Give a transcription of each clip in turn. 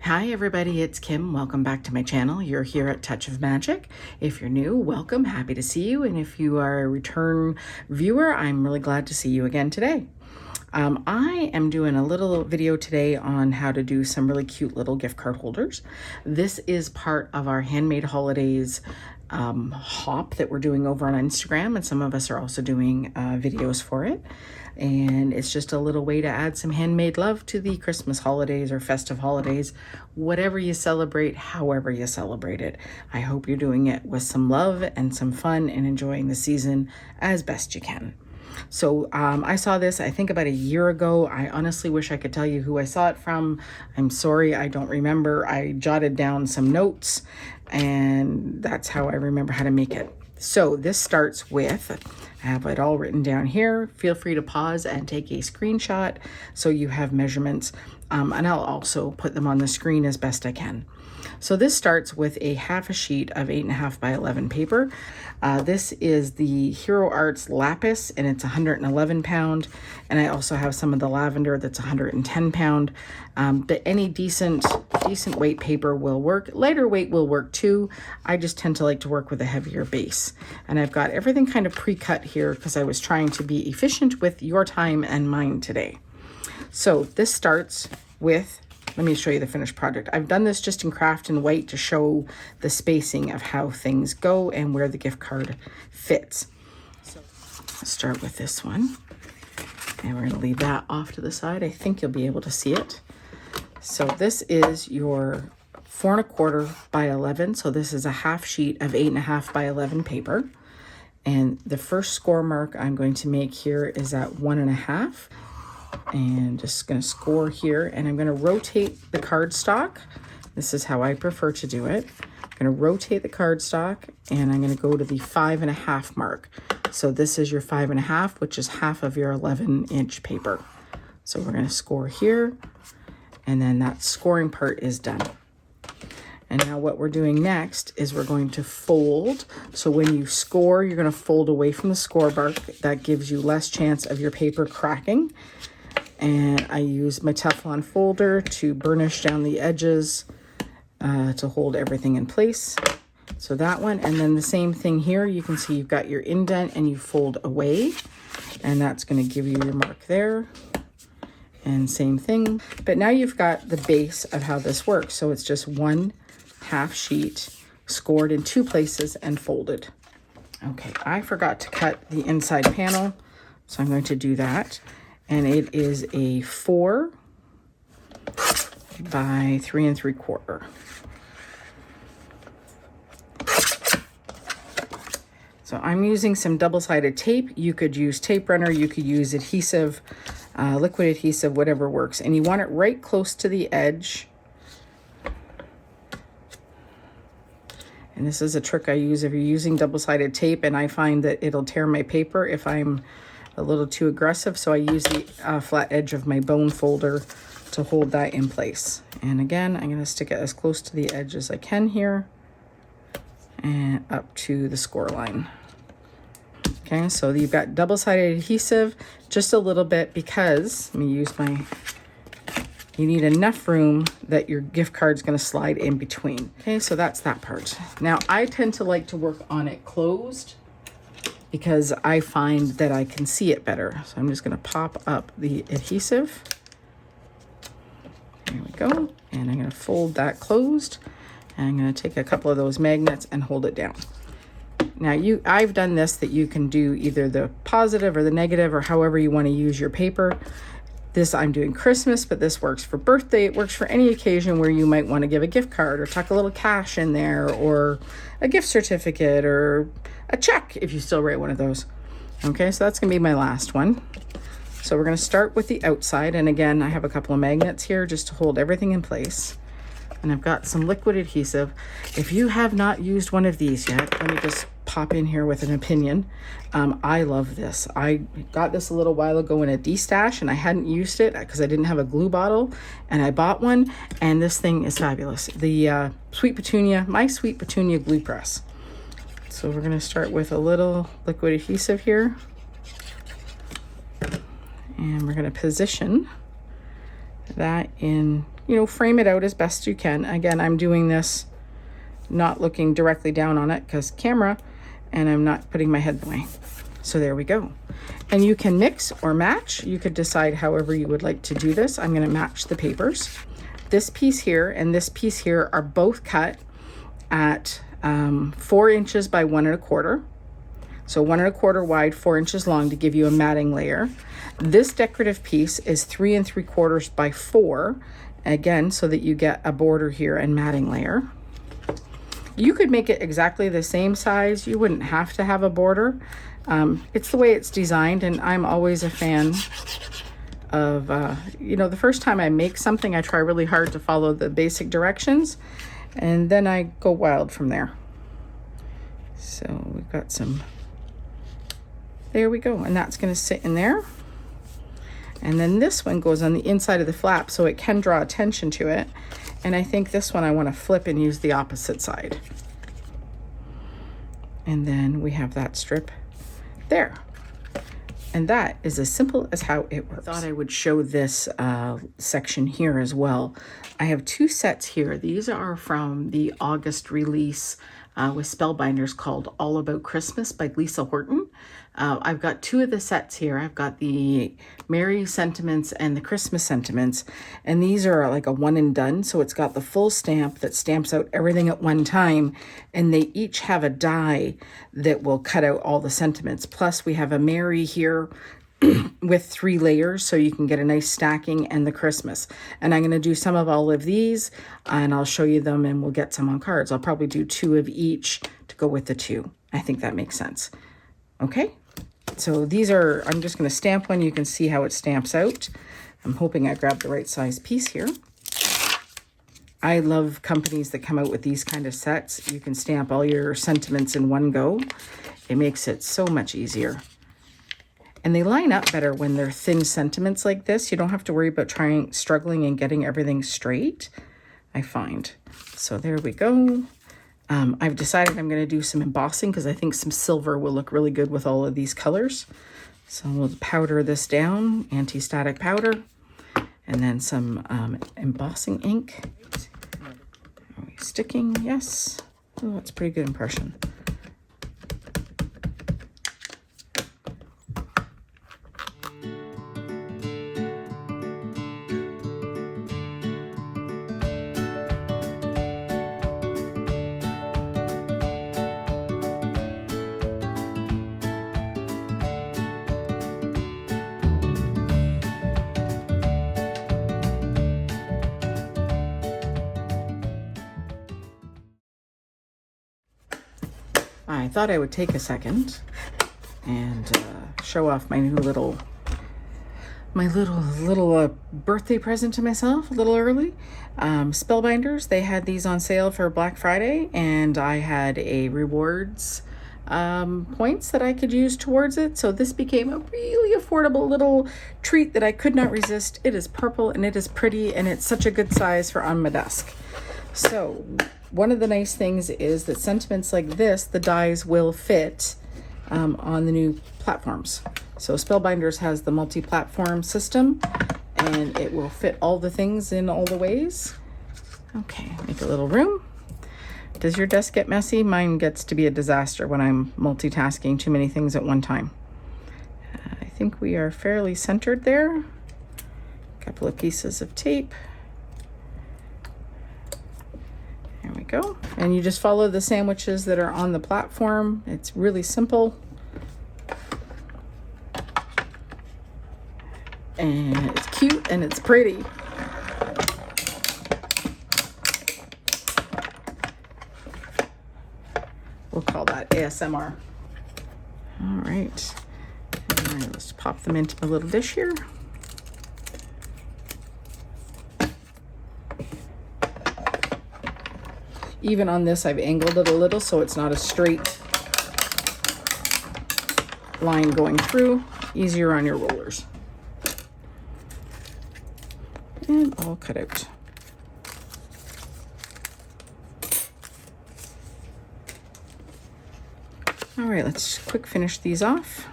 Hi everybody, it's Kim. Welcome back to my channel. You're here at Touch of Magic. If you're new, welcome. Happy to see you. And if you are a return viewer, I'm really glad to see you again today. I am doing a little video today on how to do some really cute little gift card holders. This is part of our Handmade Holidays hop that we're doing over on Instagram, and some of us are also doing videos for it. And it's just a little way to add some handmade love to the Christmas holidays or festive holidays, whatever you celebrate, however you celebrate it. I hope you're doing it with some love and some fun and enjoying the season as best you can. So I saw this, I think about a year ago. I honestly wish I could tell you who I saw it from. I'm sorry, I don't remember. I jotted down some notes and that's how I remember how to make it. So this starts with, I have it all written down here. Feel free to pause and take a screenshot so you have measurements. And I'll also put them on the screen as best I can. So this starts with a half a sheet of 8.5 by 11 paper. This is the Hero Arts Lapis and it's 111 pound. And I also have some of the lavender that's 110 pound. But any decent weight paper will work. Lighter weight will work too. I just tend to like to work with a heavier base. And I've got everything kind of pre-cut here because I was trying to be efficient with your time and mine today. So this starts with, let me show you the finished project. I've done this just in craft and white to show the spacing of how things go and where the gift card fits. So let's start with this one. And we're going to leave that off to the side. I think you'll be able to see it. So this is your 4.25 by 11. So this is a half sheet of 8.5 by 11 paper. And the first score mark I'm going to make here is at 1.5. And just going to score here, and I'm going to rotate the cardstock. This is how I prefer to do it. I'm going to rotate the cardstock and I'm going to go to the 5.5 mark. So this is your 5.5, which is half of your 11-inch paper. So we're going to score here, and then that scoring part is done. And now what we're doing next is we're going to fold. So when you score, you're going to fold away from the score mark. That gives you less chance of your paper cracking. And I use my Teflon folder to burnish down the edges to hold everything in place. So that one, and then the same thing here. You can see you've got your indent and you fold away, and that's going to give you your mark there. And same thing. But now you've got the base of how this works. So it's just one half sheet scored in two places and folded. Okay, I forgot to cut the inside panel, so I'm going to do that. And it is a 4 by 3 3/4. So I'm using some double-sided tape. You could use tape runner, you could use adhesive, liquid adhesive, whatever works. And you want it right close to the edge. And this is a trick I use if you're using double-sided tape, and I find that it'll tear my paper if I'm a little too aggressive. So I use the flat edge of my bone folder to hold that in place. And again, I'm going to stick it as close to the edge as I can here and up to the score line. Okay, so you've got double-sided adhesive, just a little bit, because let me use you need enough room that your gift card's going to slide in between. Okay, so that's that part. Now I tend to like to work on it closed because I find that I can see it better. So I'm just going to pop up the adhesive. There we go. And I'm going to fold that closed. And I'm going to take a couple of those magnets and hold it down. Now I've done this that you can do either the positive or the negative or however you want to use your paper. This I'm doing Christmas, but this works for birthday. It works for any occasion where you might want to give a gift card or tuck a little cash in there, or a gift certificate or a check if you still write one of those. Okay, so that's going to be my last one. So we're going to start with the outside. And again, I have a couple of magnets here just to hold everything in place. And I've got some liquid adhesive. If you have not used one of these yet, let me just pop in here with an opinion. I love this. I got this a little while ago in a D-stash and I hadn't used it because I didn't have a glue bottle, and I bought one, and this thing is fabulous. The Sweet Petunia, my Sweet Petunia glue press. So we're going to start with a little liquid adhesive here, and we're going to position that in you know, frame it out as best you can. Again, I'm doing this not looking directly down on it because camera, and I'm not putting my head in the way. So there we go. And you can mix or match. You could decide however you would like to do this. I'm going to match the papers. This piece here and this piece here are both cut at 4 inches by 1 1/4. So 1 1/4 wide, 4 inches long to give you a matting layer. This decorative piece is 3 3/4 by 4, again, so that you get a border here and matting layer. You could make it exactly the same size. You wouldn't have to have a border. It's the way it's designed, and I'm always a fan of, you know, the first time I make something, I try really hard to follow the basic directions, and then I go wild from there. So we've got some, there we go, and that's going to sit in there. And then this one goes on the inside of the flap, so it can draw attention to it. And I think this one I want to flip and use the opposite side. And then we have that strip there. And that is as simple as how it works. I thought I would show this section here as well. I have 2 sets here. These are from the August release with Spellbinders called All About Christmas by Lisa Horton. I've got 2 of the sets here. I've got the Merry Sentiments and the Christmas Sentiments, and these are like a one and done. So it's got the full stamp that stamps out everything at one time, and they each have a die that will cut out all the sentiments. Plus we have a Merry here with 3 layers, so you can get a nice stacking, and the Christmas. And I'm going to do some of all of these, and I'll show you them, and we'll get some on cards. I'll probably do 2 of each to go with the 2. I think that makes sense. Okay, so these are, I'm just going to stamp one. You can see how it stamps out. I'm hoping I grabbed the right size piece here. I love companies that come out with these kind of sets. You can stamp all your sentiments in one go. It makes it so much easier. And they line up better when they're thin sentiments like this. You don't have to worry about struggling and getting everything straight, I find. So there we go. I've decided I'm going to do some embossing because I think some silver will look really good with all of these colors. So we'll powder this down, anti-static powder, and then some embossing ink. Are we sticking? Yes. Oh, that's a pretty good impression. I thought I would take a second and show off my new little birthday present to myself a little early. Spellbinders, they had these on sale for Black Friday, and I had a rewards points that I could use towards it. So this became a really affordable little treat that I could not resist. It is purple and it is pretty, and it's such a good size for on my desk. So one of the nice things is that sentiments like this, the dies will fit on the new platforms. So Spellbinders has the multi-platform system, and it will fit all the things in all the ways. Okay, make a little room. Does your desk get messy? Mine gets to be a disaster when I'm multitasking too many things at one time. I think we are fairly centered there. A couple of pieces of tape. There we go. And you just follow the sandwiches that are on the platform. It's really simple. And it's cute and it's pretty. We'll call that ASMR. All right. All right, let's pop them into my little dish here. Even on this, I've angled it a little so it's not a straight line going through. Easier on your rollers. And all cut out. All right, let's quick finish these off.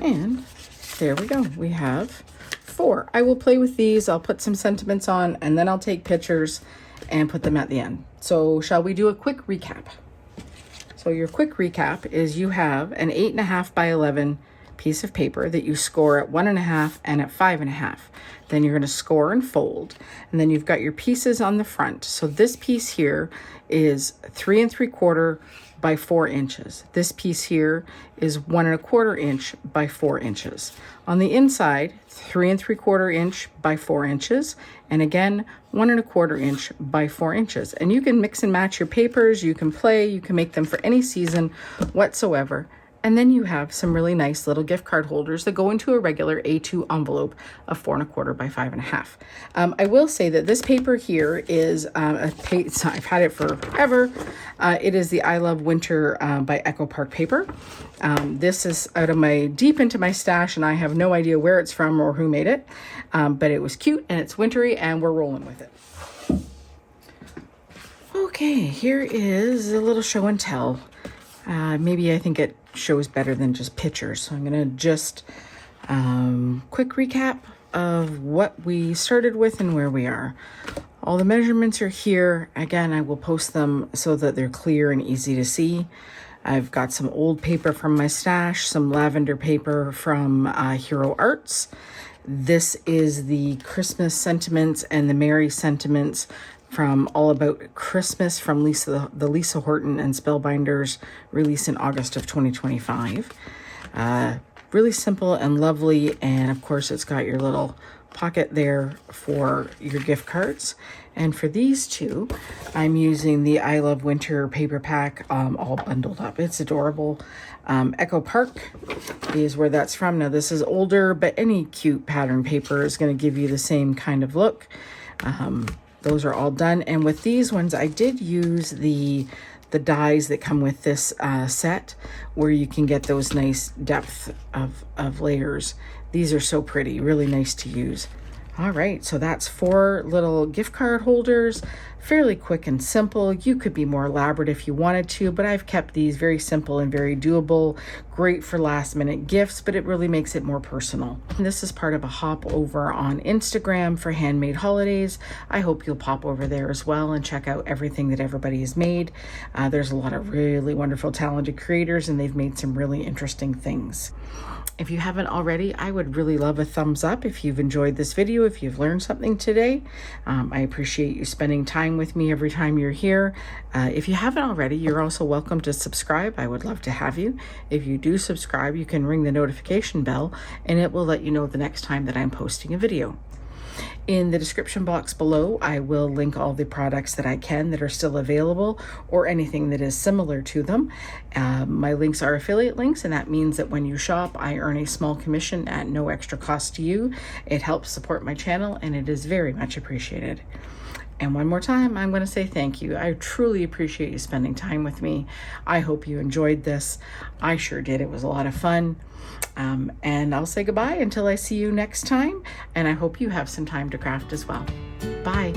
And there we go. We have 4. I will play with these. I'll put some sentiments on, and then I'll take pictures and put them at the end. So shall we do a quick recap? So your quick recap is you have an 8.5 by 11 piece of paper that you score at 1.5 and at 5.5. Then you're going to score and fold, and then you've got your pieces on the front. So this piece here is 3 3/4 by 4 inches. This piece here is 1 1/4 inch by 4 inches. On the inside, 3 3/4 inch by 4 inches, and again 1 1/4 inch by 4 inches. And you can mix and match your papers, you can play, you can make them for any season whatsoever. And then you have some really nice little gift card holders that go into a regular A2 envelope of 4 1/4 by 5.5. I will say that this paper here is I've had it forever. It is the I Love Winter by Echo Park paper. This is out of deep into my stash, and I have no idea where it's from or who made it. But it was cute and it's wintry, and we're rolling with it. Okay, here is a little show and tell. Maybe I think it shows better than just pictures. So I'm going to just quick recap of what we started with and where we are. All the measurements are here. Again, I will post them so that they're clear and easy to see. I've got some old paper from my stash, some lavender paper from Hero Arts. This is the Christmas sentiments and the Merry sentiments from All About Christmas from the Lisa Horton and Spellbinders release in August of 2025. Really simple and lovely, and of course it's got your little pocket there for your gift cards. And for these two, I'm using the I Love Winter paper pack all bundled up. It's adorable. Echo Park is where that's from. Now this is older, but any cute pattern paper is going to give you the same kind of look. Those are all done. And with these ones, I did use the dies that come with this set, where you can get those nice depth of layers. These are so pretty, really nice to use. All right, so that's 4 little gift card holders, fairly quick and simple. You could be more elaborate if you wanted to, but I've kept these very simple and very doable, great for last minute gifts, but it really makes it more personal. And this is part of a hop over on Instagram for Handmade Holidays. I hope you'll pop over there as well and check out everything that everybody has made. There's a lot of really wonderful, talented creators, and they've made some really interesting things. If you haven't already, I would really love a thumbs up if you've enjoyed this video, if you've learned something today. I appreciate you spending time with me every time you're here. If you haven't already, you're also welcome to subscribe. I would love to have you. If you do subscribe, you can ring the notification bell, and it will let you know the next time that I'm posting a video. In the description box below, I will link all the products that I can that are still available, or anything that is similar to them. My links are affiliate links, and that means that when you shop, I earn a small commission at no extra cost to you. It helps support my channel, and it is very much appreciated. And one more time, I'm going to say thank you. I truly appreciate you spending time with me. I hope you enjoyed this. I sure did. It was a lot of fun. And I'll say goodbye until I see you next time. And I hope you have some time to craft as well. Bye.